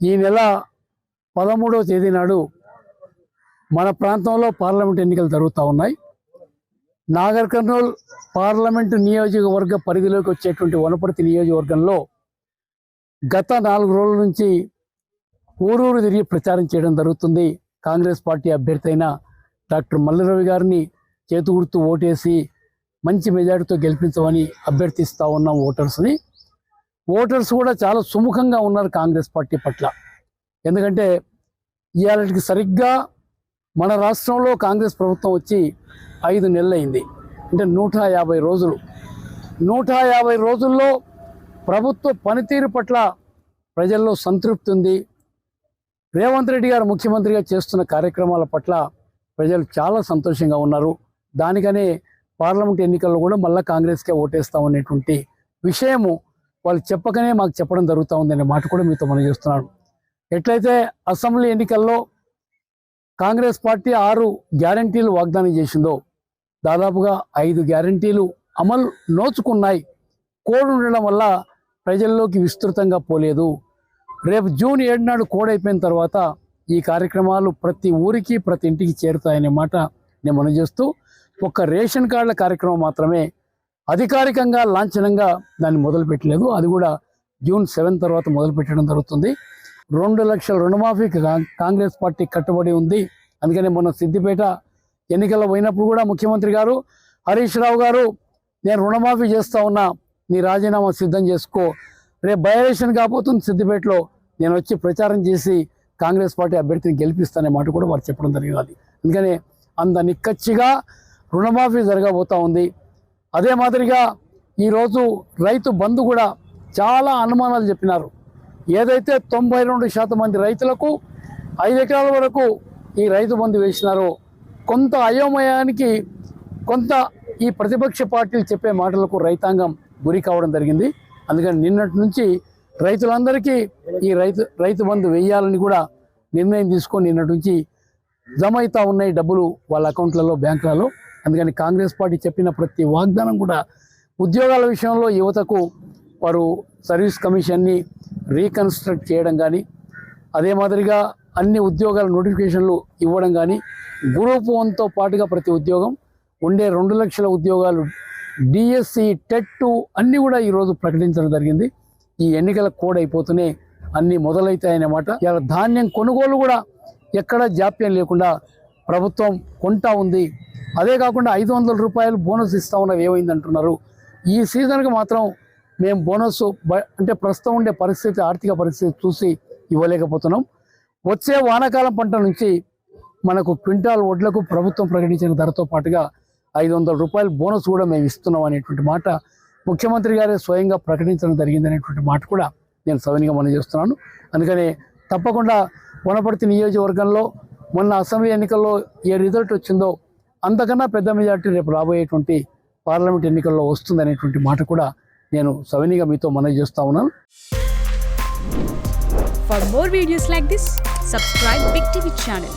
ఈ నెల 13వ తేదీ నాడు మన ప్రాంతంలో పార్లమెంట్ ఎన్నికలు జరుగుతూ ఉన్నాయి. నాగర్ కర్నూల్ పార్లమెంటు నియోజకవర్గ పరిధిలోకి వచ్చేటువంటి వనపర్తి నియోజకవర్గంలో గత 4 రోజుల నుంచి ఊరూరు తిరిగి ప్రచారం చేయడం జరుగుతుంది. కాంగ్రెస్ పార్టీ అభ్యర్థి అయిన డాక్టర్ మల్లిరవి గారిని చేతుగుర్తు ఓటేసి మంచి మెజారిటీతో గెలిపించమని అభ్యర్థిస్తూ ఉన్నాం ఓటర్స్ని. ఓటర్స్ కూడా చాలా సుముఖంగా ఉన్నారు కాంగ్రెస్ పార్టీ పట్ల. ఎందుకంటే ఇవాళకి సరిగ్గా మన రాష్ట్రంలో కాంగ్రెస్ ప్రభుత్వం వచ్చి 5 నెలలు అయింది. అంటే 150 రోజులు. 150 రోజుల్లో ప్రభుత్వ పనితీరు పట్ల ప్రజల్లో సంతృప్తి ఉంది. రేవంత్ రెడ్డి గారు ముఖ్యమంత్రిగా చేస్తున్న కార్యక్రమాల పట్ల ప్రజలు చాలా సంతోషంగా ఉన్నారు. దానికనే పార్లమెంట్ ఎన్నికల్లో కూడా మళ్ళీ కాంగ్రెస్కే ఓటేస్తామనేటువంటి విషయము వాళ్ళు చెప్పకనే మాకు చెప్పడం జరుగుతూ ఉంది అనే మాట కూడా మీతో మనం చేస్తున్నాను. ఎట్లయితే అసెంబ్లీ ఎన్నికల్లో కాంగ్రెస్ పార్టీ 6 గ్యారంటీలు వాగ్దానం చేసిందో దాదాపుగా 5 గ్యారంటీలు అమలు నోచుకున్నాయి. కోడ్ ఉండడం వల్ల ప్రజల్లోకి విస్తృతంగా పోలేదు. రేపు జూన్ 7 నాడు కోడ్ అయిపోయిన తర్వాత ఈ కార్యక్రమాలు ప్రతి ఊరికి ప్రతి ఇంటికి చేరుతాయనే మాట నేను మనం చేస్తూ ఒక్క రేషన్ కార్డుల కార్యక్రమం మాత్రమే అధికారికంగా లాంఛనంగా దాన్ని మొదలుపెట్టలేదు. అది కూడా జూన్ 7 తర్వాత మొదలుపెట్టడం జరుగుతుంది. 2 లక్షల రుణమాఫీకి కాంగ్రెస్ పార్టీ కట్టుబడి ఉంది. అందుకని మొన్న సిద్దిపేట ఎన్నికల్లో పోయినప్పుడు కూడా ముఖ్యమంత్రి గారు హరీష్ రావు గారు నేను రుణమాఫీ చేస్తా ఉన్నా, నీ రాజీనామా సిద్ధం చేసుకో, రేపు బై ఎలక్షన్ కాబోతుంది సిద్దిపేటలో, నేను వచ్చి ప్రచారం చేసి కాంగ్రెస్ పార్టీ అభ్యర్థిని గెలిపిస్తానే మాట కూడా వారు చెప్పడం జరిగినది. అందుకని అంత నిక్కచ్చిగా రుణమాఫీ జరగబోతూ ఉంది. అదే మాదిరిగా ఈరోజు రైతు బంధు కూడా చాలా అనుమానాలు చెప్పినారు. ఏదైతే 92% మంది రైతులకు 5 ఎకరాల వరకు ఈ రైతు బంధు వేసినారో కొంత అయోమయానికి కొంత ఈ ప్రతిపక్ష పార్టీలు చెప్పే మాటలకు రైతాంగం గురి కావడం జరిగింది. అందుకని నిన్నటి నుంచి రైతులందరికీ ఈ రైతు బంధు వేయాలని కూడా నిర్ణయం తీసుకొని నిన్నటి నుంచి జమ అవుతూ ఉన్నాయి డబ్బులు వాళ్ళ అకౌంట్లలో, బ్యాంకులలో. అందుకని కాంగ్రెస్ పార్టీ చెప్పిన ప్రతి వాగ్దానం కూడా ఉద్యోగాల విషయంలో యువతకు వారు సర్వీస్ కమిషన్ని రీకన్స్ట్రక్ట్ చేయడం కానీ, అదే మాదిరిగా అన్ని ఉద్యోగాల నోటిఫికేషన్లు ఇవ్వడం కానీ, గ్రూప్ 1తో పాటుగా ప్రతి ఉద్యోగం ఉండే 2 లక్షల ఉద్యోగాలు, డిఎస్సి, టెట్ అన్నీ కూడా ఈరోజు ప్రకటించడం జరిగింది. ఈ ఎన్నికల కోడ్ అయిపోతూనే అన్నీ మొదలవుతాయన్నమాట. ఇలా ధాన్యం కొనుగోలు కూడా ఎక్కడ జాప్యం లేకుండా ప్రభుత్వం కొంటా ఉంది. అదే కాకుండా 500 రూపాయలు బోనస్ ఇస్తా ఉన్నది ఏమైందంటున్నారు. ఈ సీజన్కి మాత్రం మేము బోనస్ అంటే ప్రస్తుతం ఉండే పరిస్థితి, ఆర్థిక పరిస్థితి చూసి ఇవ్వలేకపోతున్నాం. వచ్చే వానాకాలం పంట నుంచి మనకు క్వింటాల్ వడ్లకు ప్రభుత్వం ప్రకటించిన ధరతో పాటుగా 500 రూపాయలు బోనస్ కూడా మేము ఇస్తున్నాం అనేటువంటి మాట ముఖ్యమంత్రి గారే స్వయంగా ప్రకటించడం జరిగింది అనేటువంటి మాట కూడా నేను సవినీగా మనం చేస్తున్నాను. అందుకని తప్పకుండా వనపర్తి నియోజకవర్గంలో మొన్న అసెంబ్లీ ఎన్నికల్లో ఏ రిజల్ట్ వచ్చిందో అంతకన్నా పెద్ద మెజార్టీ రేపు రాబోయేటువంటి పార్లమెంట్ ఎన్నికల్లో వస్తుందనేటువంటి మాట కూడా నేను సవినీగా మీతో మనవి చేస్తా ఉన్నాను. For more videos like this, subscribe Big TV channel.